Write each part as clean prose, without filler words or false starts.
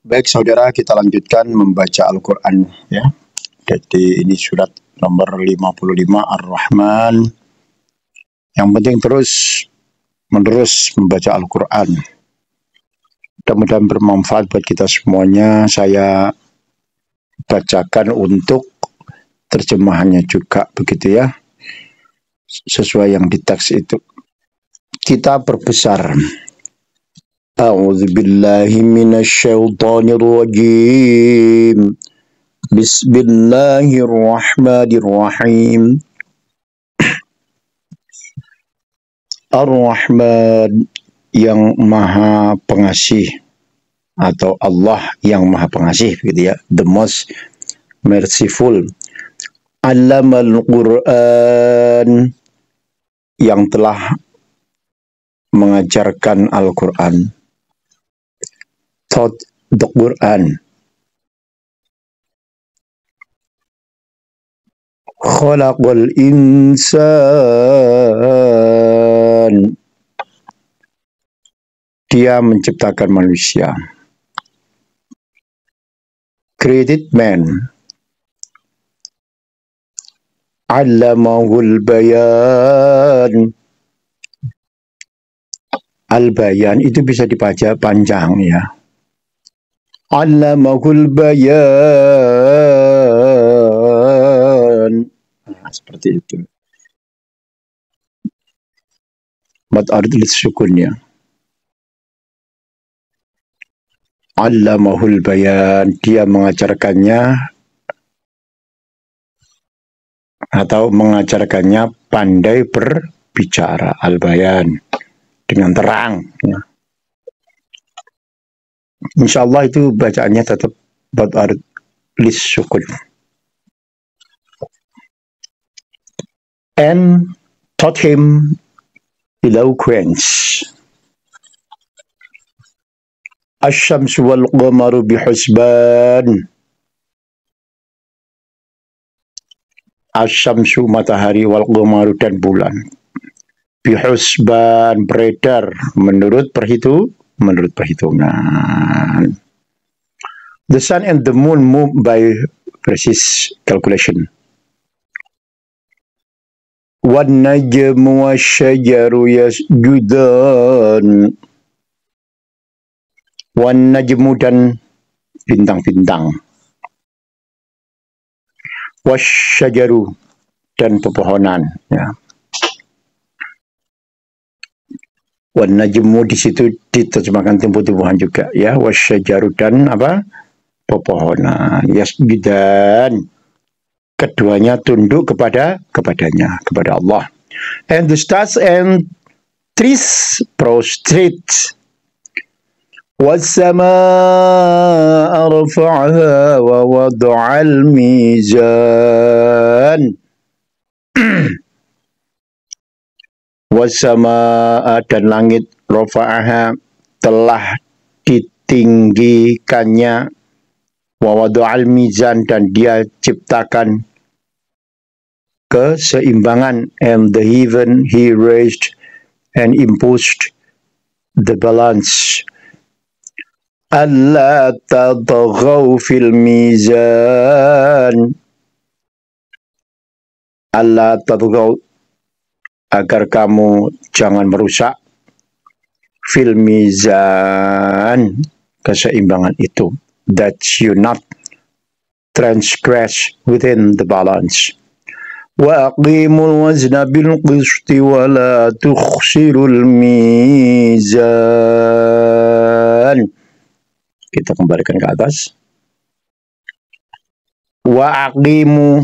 Baik saudara, kita lanjutkan membaca Al-Quran ya. Jadi ini surat nomor 55 Ar-Rahman. Yang penting menerus membaca Al-Quran. Mudah-mudahan bermanfaat buat kita semuanya. Saya bacakan untuk terjemahannya juga begitu ya. Sesuai yang di teks itu. Kita perbesar. A'udzubillahi minasyaitonirrajim. Bismillahirrahmanirrahim. Ar-Rahman yang maha pengasih, atau Allah yang maha pengasih gitu ya, the most merciful. Allamal Quran, yang telah mengajarkan Al-Quran, taught the Quran. Khalaqal insan, dia menciptakan manusia. Created man. Allamahul bayan. Al-bayan itu bisa dibaca panjang ya. Allamahul bayan. Nah, seperti itu. Mad arid lis-sukunnya. Allamahul bayan, dia mengajarkannya atau mengajarkannya pandai berbicara, al-bayan, dengan terang ya. Insyaallah itu bacaannya tetap mad arid lis-sukun. And taught him eloquence. Asy-syamsu wal qamaru bihusban. Asy-syamsu matahari, wal qamaru dan bulan. Bihusban beredar menurut perhitungan. The sun and the moon move by precise calculation. Wan najmu wasyajaru yasjudan. Wan najmu dan bintang-bintang. Wasyajaru dan pepohonan ya. Wan najmu di situ diterjemahkan tumbuh-tumbuhan juga ya. Wasyajaru dan apa? Pepohonan. Yasjudan. Keduanya tunduk kepadanya, kepada Allah. And the stars and trees prostrate. وَالسَّمَاءَ رَفَعَهَا وَوَضَعَ الْمِيزَانَ. وَالسَّمَاءَ dan langit, رَفَعَهَا telah ditinggikannya, وَوَضَعَ الْمِيزَانَ dan dia ciptakan keseimbangan, and the heaven he raised and imposed the balance. Alla tadghaw fil mizan. Alla tadghaw, agar kamu jangan merusak, fil mizan, keseimbangan itu, that you not transgress within the balance. Wa aqimul wazna bil qisti wa la tukhsirul mizan. Kita kembalikan ke atas. Wa aqimu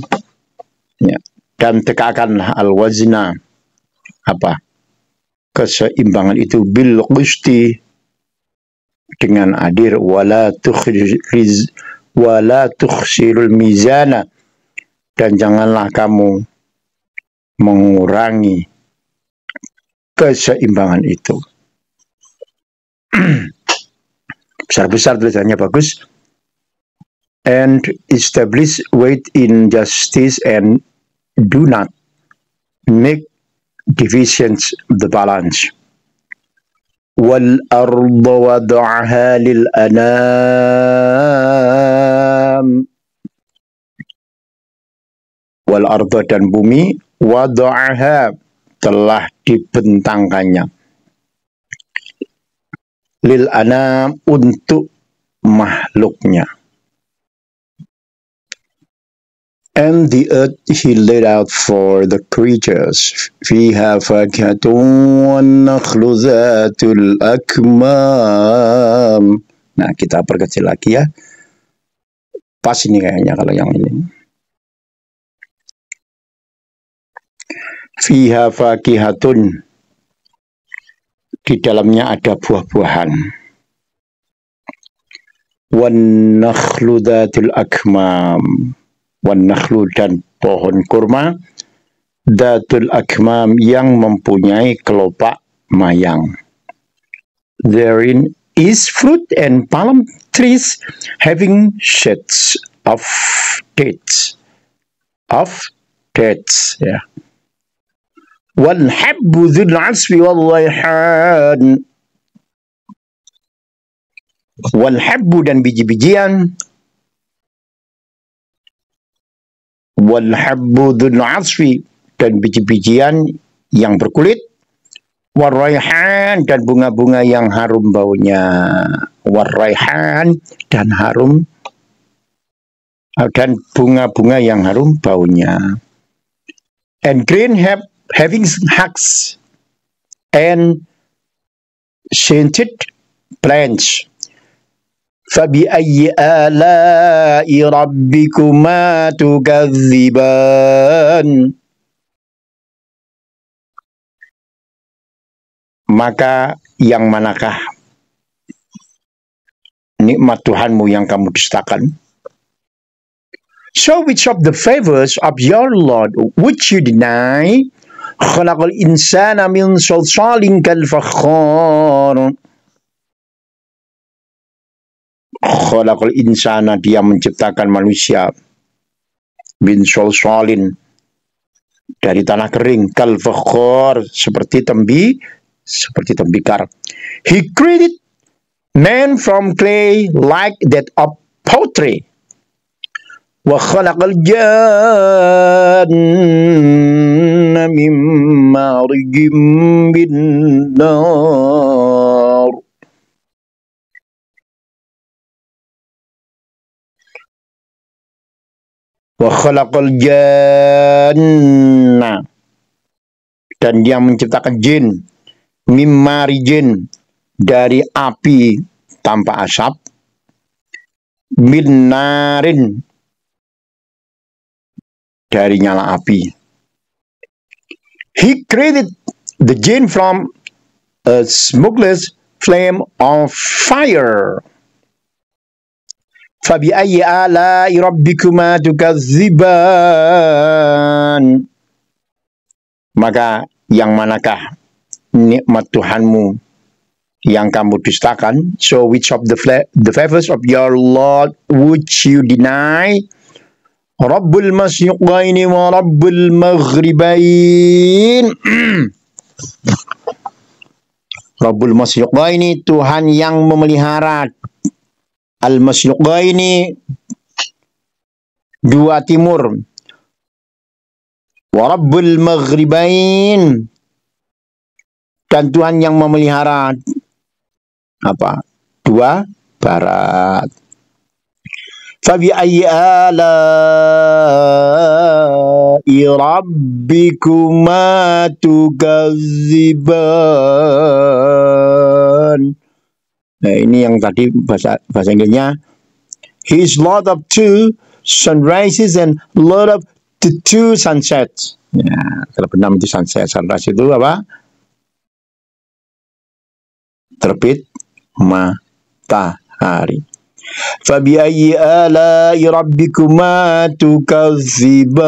ya, dan tegakkanlah al-wazna, apa? Keseimbangan itu, bil qisti, dengan adil, wala tukhsirul mizana, dan janganlah kamu mengurangi keseimbangan itu. Besar-besar tulisannya bagus. And establish weight in justice and do not make divisions the balance. wal arda wada'aha lil anam, wal arda dan bumi, wada'aha telah dibentangkannya, lil anam untuk makhluknya. And the earth he laid out for the creatures. Fiha fakihatun wan nakhlu zatul akmam. Nah, kita perkecil lagi ya. Pas ini kayaknya kalau yang ini. Fiha fakihatun. Di dalamnya ada buah-buahan. Wan nakhlu zatul akmam. Wan nakhlu dan pohon kurma, datul akmam yang mempunyai kelopak mayang. Therein is fruit and palm trees having shades of dates. Ya. Wal habbu dzul asfi wal rayhan. Wal habbu dan biji-bijian. Wal habbu dzul asfi dan biji-bijian yang berkulit, waraihan dan bunga-bunga yang harum baunya, waraihan dan harum dan bunga-bunga yang harum baunya, and green having hugs and scented plants. فَبِأَيِّ آلَاءِ رَبِّكُمَا تُكَذِّبَانِ. Maka yang manakah nikmat Tuhanmu yang kamu dustakan? So which of the favors of your Lord would you deny? Khalaqal insana min salsalin kal fakhar. Khalaqal insana, dia menciptakan manusia, bin salsalin dari tanah kering, kal fakhar seperti tembikar. He created man from clay like that of pottery. Wa khalaqal janna min marijim bin nar. Wa khalaqal janna, dan dia menciptakan jin, mimmarijin dari api tanpa asap, min narin dari nyala api. He created the jinn from a smokeless flame of fire. Fabi'ayyi ala'i rabbikuma tukadziban. Maka yang manakah nikmat Tuhanmu yang kamu dustakan? So which of the favors of your Lord would you deny? Rabbul masyriqaini wa rabbul maghribain. Rabbul masyriqaini, Tuhan yang memelihara al-masyriqaini, dua timur, wa rabbul maghribain, dan Tuhan yang memelihara apa? Dua barat. Fabi ayyi ala'i rabbikuma tukadziban. Nah, ini yang tadi bahasa Inggrisnya. He is Lord of two sunrises and Lord of the two sunsets. Ya, kalau benar itu sunset. Sunrise itu apa? Terbit matahari. Fabi'ayyi ala'i rabbikuma tukadziban.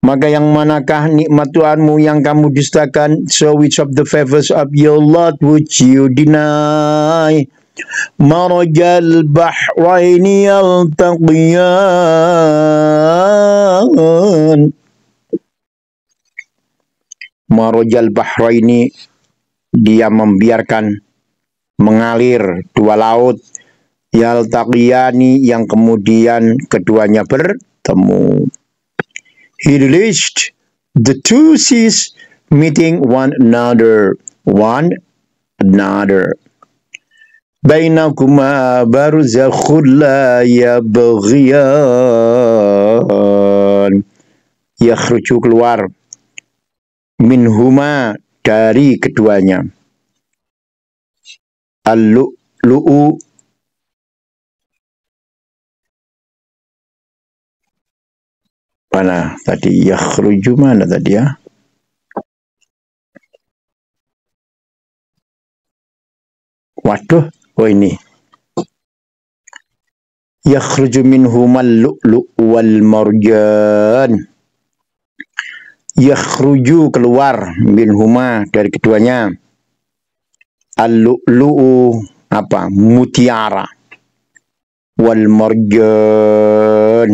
Maka yang manakah nikmat Tuhanmu yang kamu dustakan? So which of the favors of your Lord would you deny? Marajal bahraini yaltaqiyan. marajal bahraini, dia membiarkan mengalir dua laut, yaltaqiyani, yang kemudian keduanya bertemu. He released the two seas meeting one another. Bainakuma barzakhul la yabghiyan. Yakhruju, keluar, minhuma, dari keduanya. Al-lu'lu'u, mana tadi? Yakhruju mana tadi ya? Waduh, oh ini. Yakhruju minhumal lu'lu' wal marjan. Yakhruju, keluar, minhuma, dari keduanya. Al-lu'lu'u, apa? Mutiara. Wal marjan,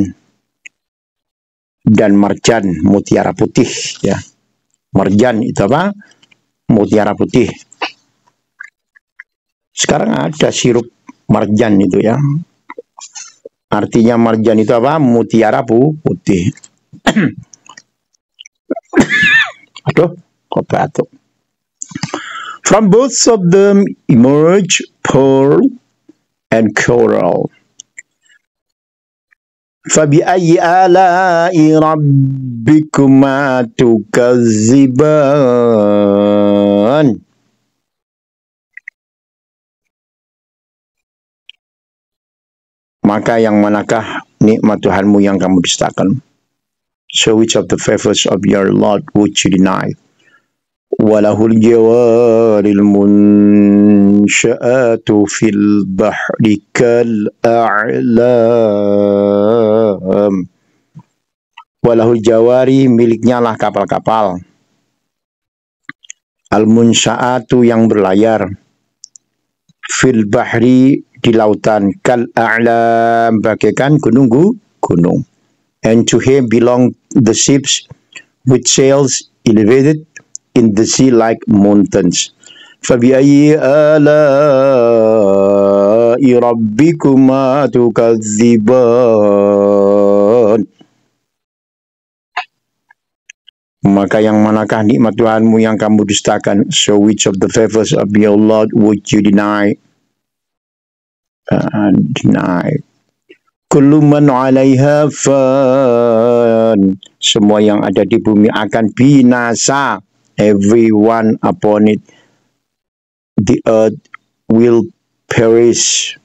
dan marjan, mutiara putih ya. Marjan itu apa? Mutiara putih. Sekarang ada sirup marjan itu ya. Artinya marjan itu apa? Mutiara putih. Aduh, kok batuk. From both of them emerge pearl and coral. Fabi'ayyi ala'i rabbikuma tukazziban. Maka yang manakah nikmat Tuhanmu yang kamu dustakan? So which of the favors of your Lord would you deny? Walahul jawaril munsha'atu fil bahri kal a'lam. Walahul jawari, miliknya lah kapal-kapal. Al munsha'atu, yang berlayar. Fil bahri, di lautan. Kal a'lam, bagaikan gunung-gunung. And to him belong the ships which sails elevated in the sea like mountains. فَبِأَيِّ آلَاءِ رَبِّكُمَا تُكَذِّبَانِ. Maka yang manakah nikmat Tuhanmu yang kamu dustakan? So which of the favors of your Lord would you deny? Kullu man 'alaiha fan. Semua yang ada di bumi akan binasa. Everyone upon it, the earth will perish.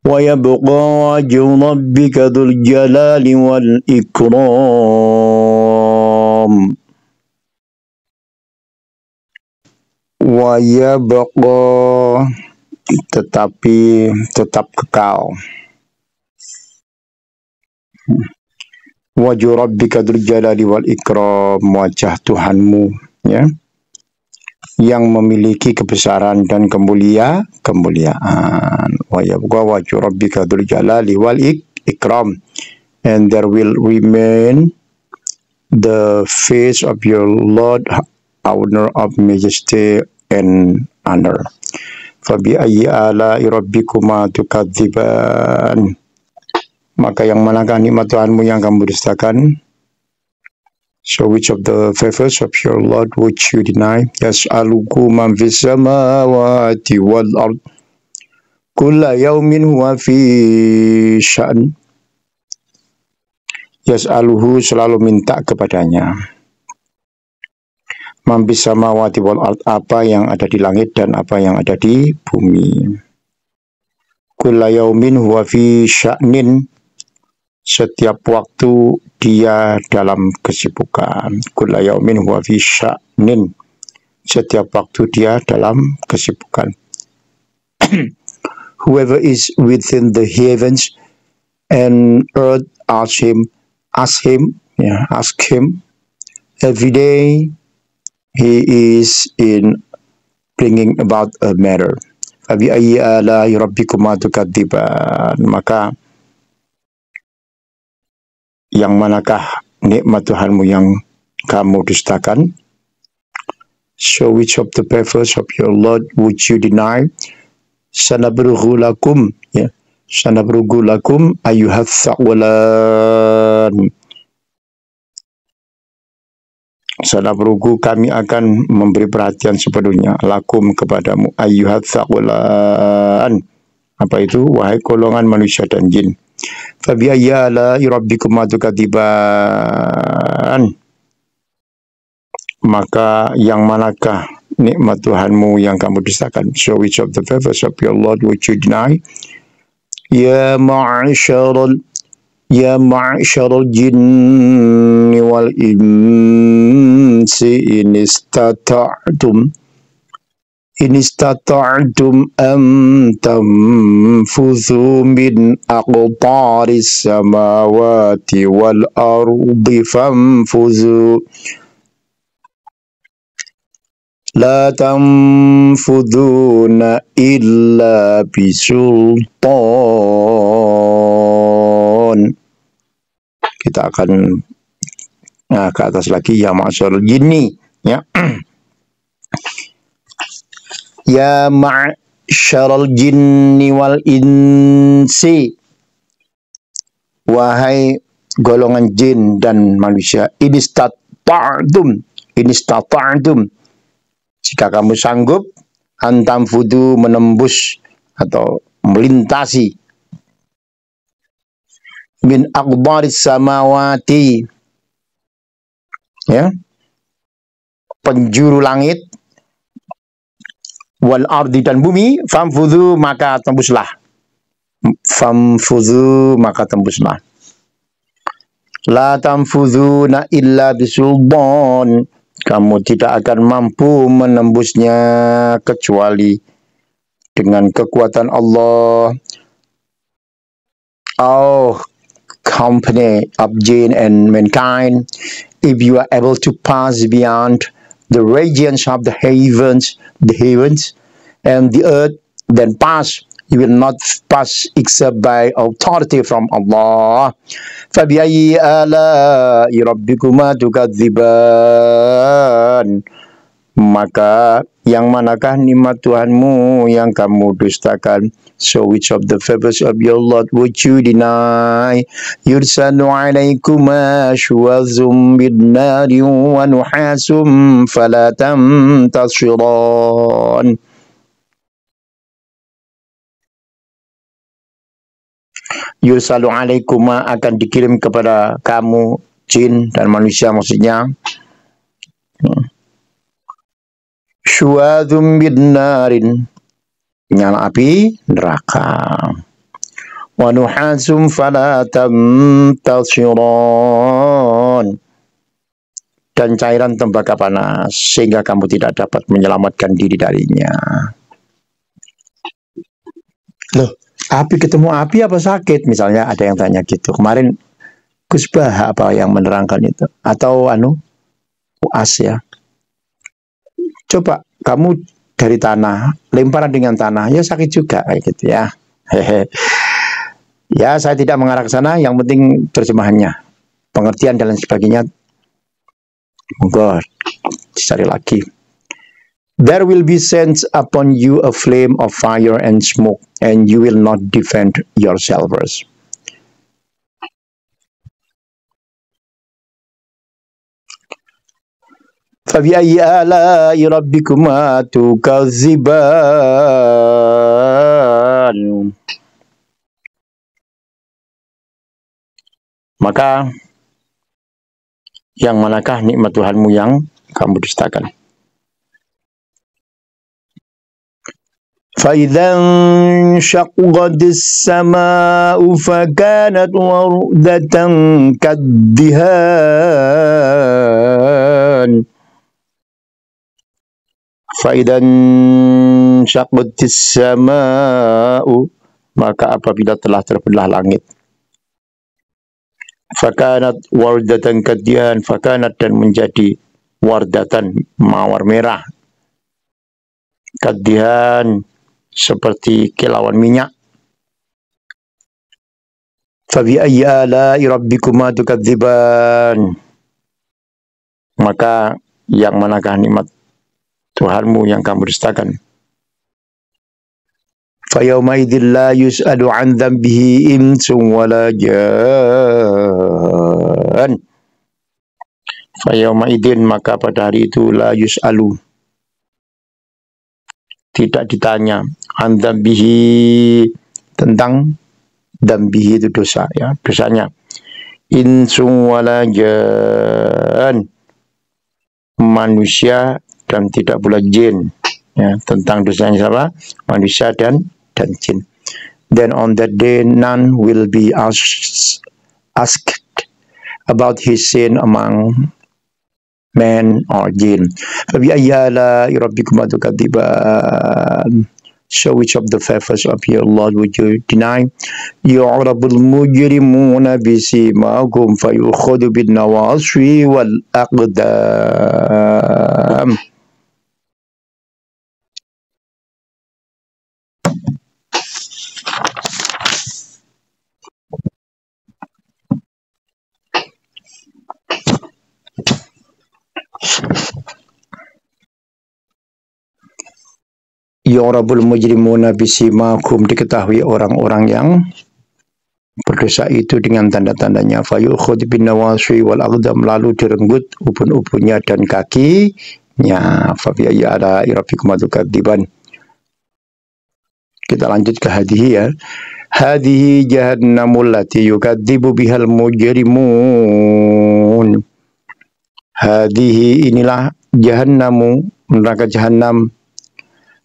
Wa yabqa wajhu rabbika dzul jalali wal ikram. Wa yabqa, tetapi tetap kekal. Wajhu rabbika dzul jalali wal ikram, wajah Tuhanmu ya, yang memiliki kebesaran dan kemuliaan. Wa yabqa wajhu rabbika dzul jalali wal ikram, and there will remain the face of your Lord, owner of majesty and honor. Fabi'ayyi ala'i rabbikuma tukadziban. Maka yang manakah nikmat Tuhanmu yang kamu dustakan? So which of the favors of your Lord would you deny? Yas'aluku man fis samawati wal ard kulla yaumin huwa fi sya'n. Yas'aluhu, selalu minta kepadanya. Man fis samawati wal ard, apa yang ada di langit dan apa yang ada di bumi. Kulla yaumin huwa fi sya'nin, setiap waktu dia dalam kesibukan. Kulla yaumin huwa fi sya'nin, setiap waktu dia dalam kesibukan. Whoever is within the heavens and earth, ask him every day. He is in bringing about a matter. Fabi'ayyi ala'i rabbikuma tukadziban. Maka yang manakah nikmat Tuhanmu yang kamu dustakan? So which of the favors of your Lord would you deny? Sanabruhu lakum, ya. Sanabruhu lakum ayyuhas thaqwalan. Sanabruhu, kami akan memberi perhatian sepenuhnya lakum kepadamu ayyuhas thaqwalan. Apa itu? Wahai golongan manusia dan jin. Fabi ayyi ala'i rabbikuma tukadziban. Maka yang manakah nikmat Tuhanmu yang kamu dustakan? So which of the favors of your Lord would you deny? Ya ma'asyaral jinni wal insi in istata'tum am tanfudhu min aqtaris samawati wal ardi fanfudhu la tanfudhuna illa bisultan. Kita akan ke atas lagi, ya ma'asyarul jinni, ya. Ya ma'asyarul jinni wal insi, wahai golongan jin dan manusia, inistata'tum, jika kamu sanggup, antamfudu, menembus atau melintasi, min aqbaris samawati, ya, penjuru langit, wal ardi, dan bumi, famfudu, maka tembuslah. Famfudu, maka tembuslah. La tamfuduna illa bisulban, kamu tidak akan mampu menembusnya kecuali dengan kekuatan Allah. Oh, company of jinn and mankind, if you are able to pass beyond the regions of the heavens and the earth, then pass. You will not pass except by authority from Allah. Fabi'ayyi ala'i rabbikuma tukadziban. Maka yang manakah nikmat Tuhanmu yang kamu dustakan? So which of the favors of your Lord would you deny? Yursalu alaikuma syuwazum bidnari wa nuhasum fala tamtashiran. Yursalu alaikuma, akan dikirim kepada kamu, jin dan manusia maksudnya, syuwazum bidnarin, nyala api neraka, wa nuhasum fala tamtashiran, dan cairan tembaga panas sehingga kamu tidak dapat menyelamatkan diri darinya. Loh, api ketemu api apa sakit? Misalnya ada yang tanya gitu. Kemarin Gus Bah apa yang menerangkan itu? Atau UAS ya. Coba kamu dari tanah, lemparan dengan tanah, ya sakit juga kayak gitu ya. Hehe. Ya, saya tidak mengarah ke sana, yang penting terjemahannya. Pengertian dan lain sebagainya. Monggo dicari lagi. There will be sent upon you a flame of fire and smoke, and you will not defend yourselves. Fabi'ayyi ala'i rabbikuma tukadziban. Maka yang manakah nikmat Tuhanmu yang kamu dustakan? فَإِذَا انشَقَّتِ السَّمَاءُ فَكَانَتْ وَرْدَةً كَالدِّهَانِ. فَإِذَا انشَقَّتِ السَّمَاءُ, maka apabila telah terbelah langit, fakanat wardatan kadihan, fakanat, dan menjadi wardatan, mawar merah, kadihan, seperti kilauan minyak. Fabi ayyi ala'i rabbikuma tukadziban. maka yang manakah nikmat Tuhanmu yang kamu dustakan? Fayawma idzin la yus'alu 'an dzambihi insun wala jan. Fayawma idzin, maka pada hari itu la yus'alu, tidak ditanya, 'an dzambihi, tentang dzambihi itu dosa, ya, dosanya. Insun wala jan, manusia dan tidak pula jin, ya, tentang dosanya siapa? Manusia dan jin. Then on that day none will be asked about his sin among man or jin. Fabi'ayyi ala'i rabbikuma tukadziban. So which of the favors of your Lord would you deny? Yu'rabul mujrimuna bisimahum fayukhadhu bin nawaswi wal aqdam. Yu'rabul mujrimuna bisimahum, diketahui orang-orang yang berdosa itu dengan tanda-tandanya. Fayukhadhu bin nawaswi wal aqdam, lalu direnggut ubun-ubunnya dan kakinya. Fabi'ayyi ala'i rabbikuma tukadziban. Kita lanjut ke hadihi, ya. Hadihi jahannamul lati yukadzibu bihal mujrimun. Hadihi, inilah jahannamu, neraka jahannam,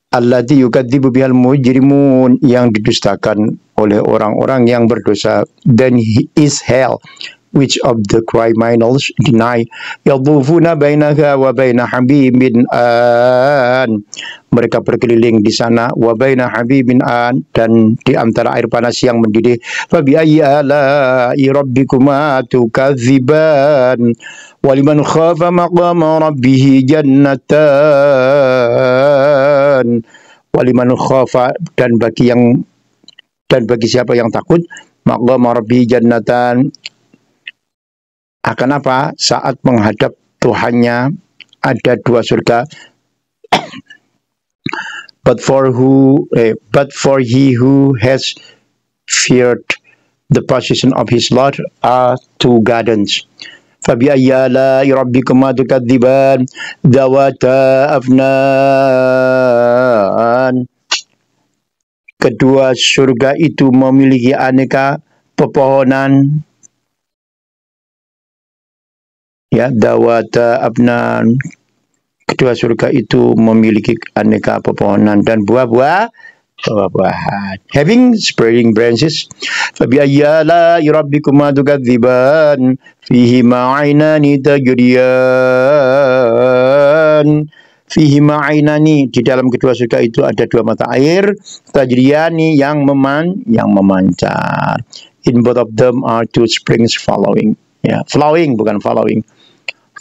allati yukadzibu bihal mujrimun, yang didustakan oleh orang-orang yang berdosa. Then is hell, which of the criminals deny. Yadhufuna bainaha wa baina habibin an, mereka berkeliling di sana, wa baina habibin an, dan di antara air panas yang mendidih. Fabi'ayyi ala'i rabbikuma tukadziban. Waliman khafa maqama rabbih jannatan. Waliman khafa, dan bagi siapa yang takut, maqama rabbih jannatan, akan apa? Saat menghadap Tuhannya ada dua surga. But for he who has feared the position of his Lord are two gardens. Fabi'ayyi ala'i rabbikuma tukadziban. Dzawata afnan. Kedua surga itu memiliki aneka pepohonan, ya. Dzawata afnan, kedua surga itu memiliki aneka pepohonan dan buah-buahan. Having spreading branches. Fabi'ayyi ala'i rabbikuma tukadziban. Fihima 'ainani tajriyan. Fihima 'ainani, di dalam kedua surga itu ada dua mata air, tajriyani, yang memancar. In both of them are two springs flowing, ya, flowing, bukan following,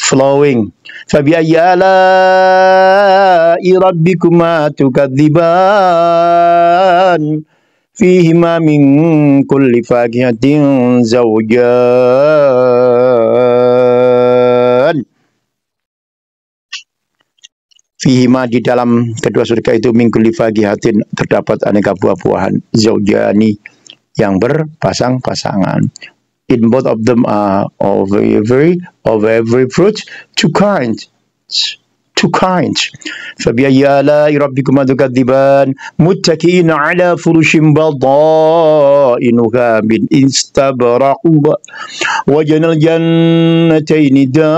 flowing. Fabi'ayyi ala'i rabbikuma tukadziban. Fihima min kulli fakihatin zawjan. Fihima, di dalam kedua surga itu, min kulli fakihatin, terdapat aneka buah-buahan, zawjani, yang berpasang-pasangan. In both of them are of every fruit, two kinds. Fabi'ayyi ala'i rabbikuma tukadziban. Muttaki'ina 'ala furushin bada'inuha min istabraq. Wa janal jannataini dan.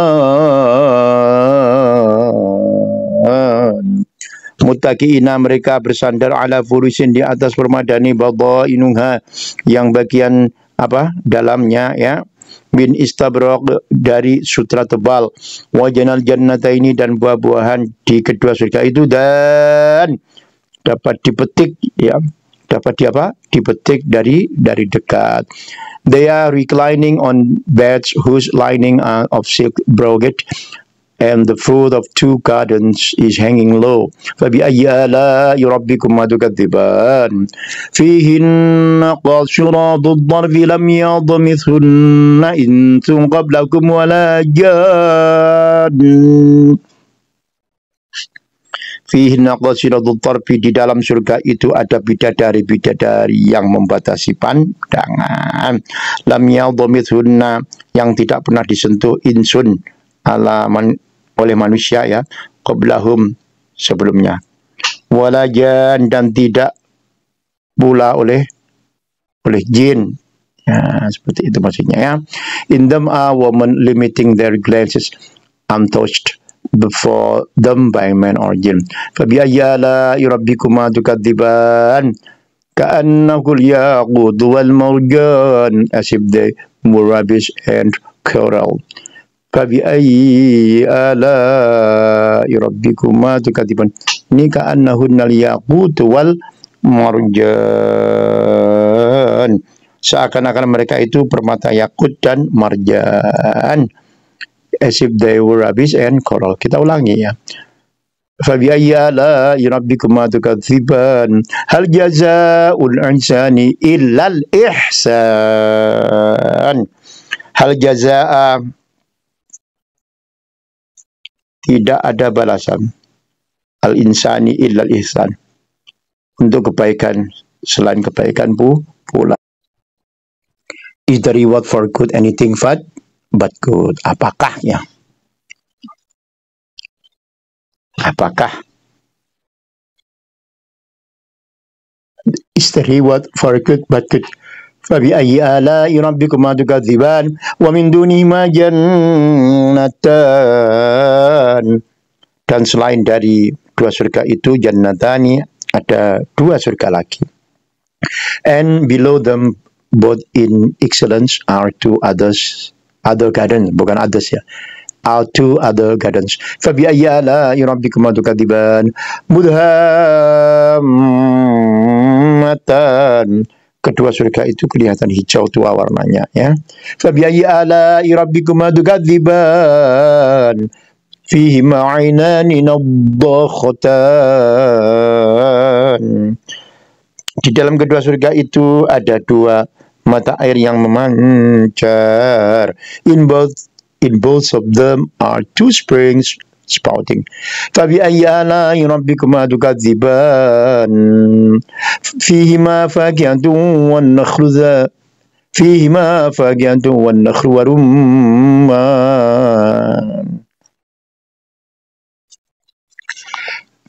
Muttaki'ina, mereka bersandar, ala furushin, di atas permadani, bada'inuha, yang bagian apa? Dalamnya, ya. Min istabraq, dari sutra tebal. Wajanal jannataini, dan buah-buahan di kedua surga itu, dan dapat dipetik, ya, dipetik dari dekat. They are reclining on beds whose lining are of silk brocade, and the fruit of two gardens is hanging low. Fabi'ayyi ala'i rabbikuma tukadziban. Fihinna qasiratud darfi lam yadmithunna insun qablakum wala jan. Fihinna qasiratul tarfi, di dalam surga itu ada bidadari-bidadari yang membatasi pandangan. Lam yadhamithunna, yang tidak pernah disentuh insun oleh manusia ya, qablahum, sebelumnya. Walajan, dan tidak pula oleh jin. Ya, seperti itu maksudnya ya. In them are women limiting their glances untouched before them by man or jinn. فَبِأَيِّ آلَاءِ رَبِّكُمَا تُكَذِّبَانِ كَأَنَّهُ الْيَاقُوتُ وَالْمَرْجَانُ, as if they were rubbish and coral. فَبِأَيِّ آلَاءِ رَبِّكُمَا تُكَذِّبَانِ, ini كَأَنَّهُنَّ الْيَاقُوتُ وَالْمَرْجَانُ, seakan-akan mereka itu permata yakut dan marjan, as if they were rubbish and coral. Kita ulangi ya. فَبِأَيِّ آلَاءِ رَبِّكُمَا تُكَذِّبَانِ هَلْ جَزَاءُ الْإِحْسَانِ إِلَّا الْإِحْسَانُ. Hal jazaa, tidak ada balasan, al-insani illa al-ihsan, untuk kebaikan selain kebaikan pula. Is the reward for good anything but good? Apakah ya? Apakah is the reward for good but good? فَبِأَيِّ آلَاءِ رَبِّكُمَا تُكَذِّبَانِ وَمِن دُونِهِمَا جَنَّتَانِ, dan selain dari dua surga itu, jannatani, ada dua surga lagi. And below them, both in excellence, are two other gardens, bukan others ya, are two other gardens. فَبِأَيِّ آلَاءِ رَبِّكُمَا تُكَذِّبَانِ مُدْهَامَّتَانِ, kedua surga itu kelihatan hijau tua warnanya ya. فَبِأَيِّ آلَاءِ رَبِّكُمَا تُكَذِّبَانِ فِيهِمَا عَيْنَانِ نَضَّاخَتَانِ, di dalam kedua surga itu ada dua mata air yang memancar. In both of them are two springs spouting. فَبِأَيِّ آلَاءِ رَبِّكُمَا تُكَذِّبَانِ فِيهِمَا فَاكِهَةٌ وَالنَّخْلُ وَرُمَّانٌ.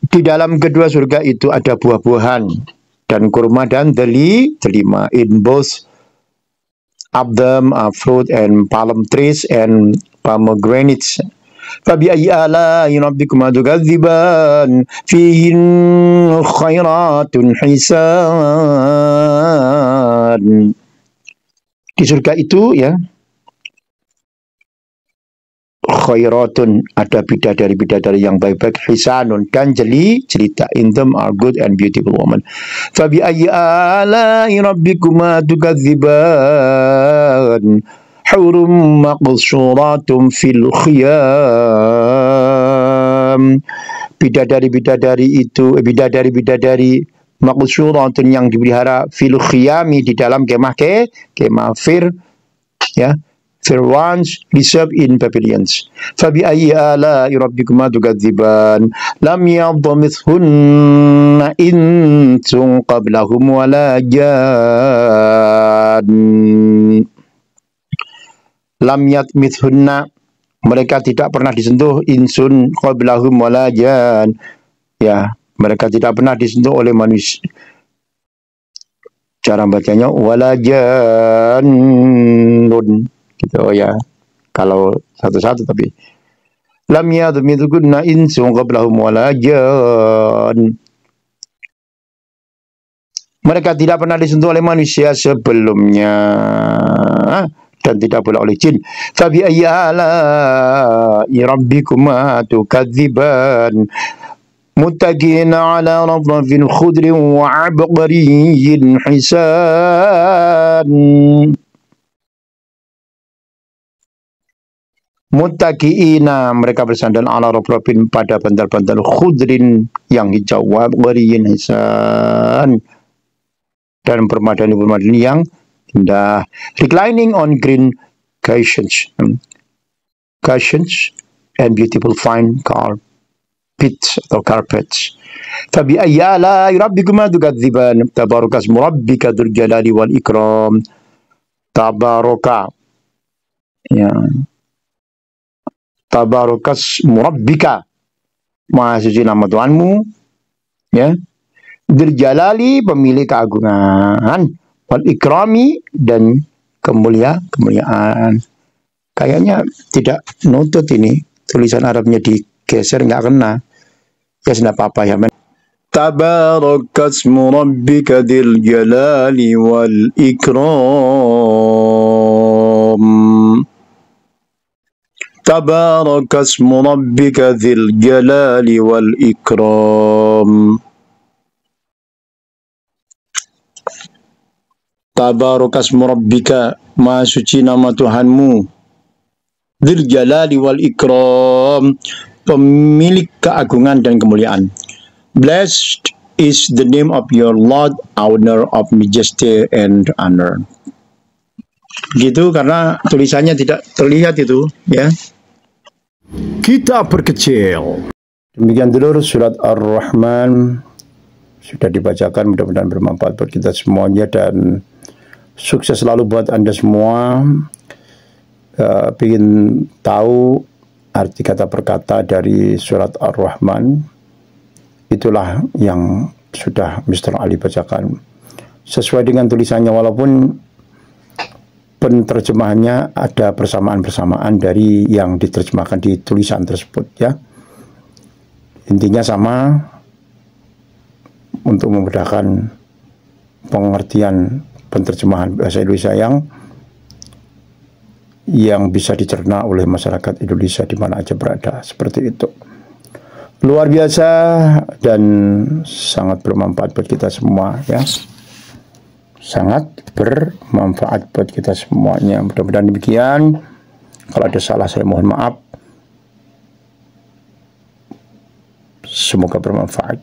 Di dalam kedua surga itu ada buah-buahan dan kurma dan delima. In both of them are fruit and palm trees and pomegranates. فَبِأَيِّ آلَاءِ رَبِّكُمَا تُكَذِّبَانِ فِيهِنَّ خَيْرَاتٌ حِسَانٌ. Di surga itu ya, khairatun, ada bidadari-bidadari yang baik-baik, hisanun, dan jelita. In them are good and beautiful women. فَبِأَيِّ آلَاءِ رَبِّكُمَا تُكَذِّبَانِ حُورٌ مَقْصُورَاتٌ فِي الْخِيَامِ. Bidadari-bidadari itu, bidadari-bidadari maqsuratun, yang dipelihara, fil khiyami, di dalam kemah ya, ones reserved in pavilions. فَبِأَيِّ آلَاءِ رَبِّكُمَا تُكَذِّبَانِ لَمْ يَطْمِثْهُنَّ إِنسٌ قَبْلَهُمْ وَلَا جَانٌّ. Lam yatmithunna, mereka tidak pernah disentuh, insun qablahum wala jan, ya, mereka tidak pernah disentuh oleh manusia. Cara bacanya wala jannun gitu ya, kalau satu-satu, tapi lam yatmithunna insun qablahum wala jan, mereka tidak pernah disentuh oleh manusia sebelumnya dan tidak pula oleh jin. فَبِأَيِّ آلَاءِ رَبِّكُمَا تُكَذِّبَانِ مُتَّكِئِينَ عَلَى رَفْرَفٍ خُضْرٍ وَعَبْقَرِيٍّ حِسَانٍ. Muttaqiina, mereka bersandar, ala rafrafin, pada bantal-bantal, khudrin, yang hijau, wabqariyin hisan, dan permadani-permadani yang indah, reclining on green cushions. Cushions and beautiful fine carpets atau carpets. Fabi ayyi ala'i rabbikuma tukadziban. Tabaraka ismu rabbika dzul jalali wal ikram. Tabaraka, ya, tabaraka ismu rabbika, maha suci nama Tuhanmu, ya, dzul jalali, pemilik keagungan, wal ikrami, dan kemuliaan. Kayaknya tidak nutut ini, tulisan Arabnya digeser nggak kena. Ya sudah apa-apa ya. Tabaraka ismu rabbika dzil jalali wal ikram. Tabaraka ismu rabbika dzil jalali wal ikram. Tabaraka ismu rabbika, maha suci nama Tuhanmu, dzil jalali wal ikram, pemilik keagungan dan kemuliaan. Blessed is the name of your Lord, owner of majesty and honor. Gitu, karena tulisannya tidak terlihat itu, ya. Kita berkecil. Demikian dulu surat Ar-Rahman sudah dibacakan, mudah-mudahan bermanfaat buat kita semuanya dan sukses selalu buat Anda semua. Ingin tahu arti kata per kata dari surat Ar-Rahman, itulah yang sudah Mr. Ali bacakan sesuai dengan tulisannya, walaupun penerjemahannya ada persamaan-persamaan dari yang diterjemahkan di tulisan tersebut, ya. Intinya sama, untuk memudahkan pengertian penerjemahan bahasa Indonesia yang bisa dicerna oleh masyarakat Indonesia di mana aja berada, seperti itu. Luar biasa dan sangat bermanfaat buat kita semua, ya. Sangat bermanfaat buat kita semuanya. Mudah-mudahan demikian. Kalau ada salah saya mohon maaf. Semoga bermanfaat.